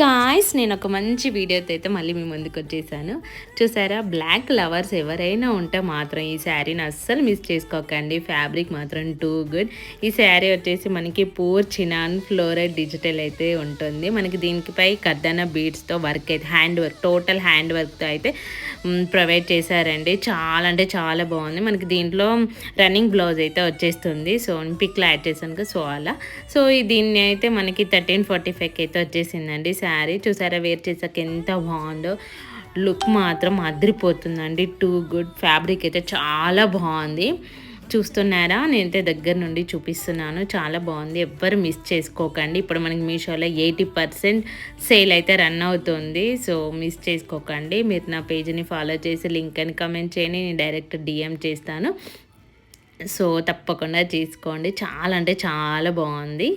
Guys, నేను ఒక మంచి వీడియోతో అయితే మళ్ళీ మీ ముందుకు వచ్చేసాను. చూసారా, బ్లాక్ లవర్స్ ఎవరైనా ఉంటే మాత్రం ఈ శారీని అస్సలు మిస్ చేసుకోకండి. ఫ్యాబ్రిక్ మాత్రం టూ గుడ్. ఈ శారీ వచ్చేసి మనకి పూర్ చినాన్ ఫ్లోరైడ్ డిజిటల్ అయితే ఉంటుంది. మనకి దీనిపై కర్దానా బీడ్స్తో వర్క్ అయితే హ్యాండ్ వర్క్, టోటల్ హ్యాండ్ వర్క్తో అయితే ప్రొవైడ్ చేశారండి. చాలా అంటే చాలా బాగుంది. మనకి దీంట్లో రన్నింగ్ బ్లౌజ్ అయితే వచ్చేస్తుంది. సో పిక్లో యాడ్ చేశాను కదా, సో అలా. సో దీన్ని అయితే మనకి 1345కి అయితే వచ్చేసిందండి శారీ. చూసారా, వేర్ చేసాక ఎంత బాగుందో. లుక్ మాత్రం అదిరిపోతుందండి. Too good. ఫ్యాబ్రిక్ అయితే చాలా బాగుంది. చూస్తున్నారా, నేనైతే దగ్గర నుండి చూపిస్తున్నాను. చాలా బాగుంది. ఎవ్వరు మిస్ చేసుకోకండి. ఇప్పుడు మనకి మీషోలో 80% సేల్ అయితే రన్ అవుతుంది. సో మిస్ చేసుకోకండి. మీరు నా పేజ్ని ఫాలో చేసి లింక్ అని కమెంట్ చేయండి, నేను డైరెక్ట్ డిఎం చేస్తాను. సో తప్పకుండా తీసుకోండి. చాలా అంటే చాలా బాగుంది.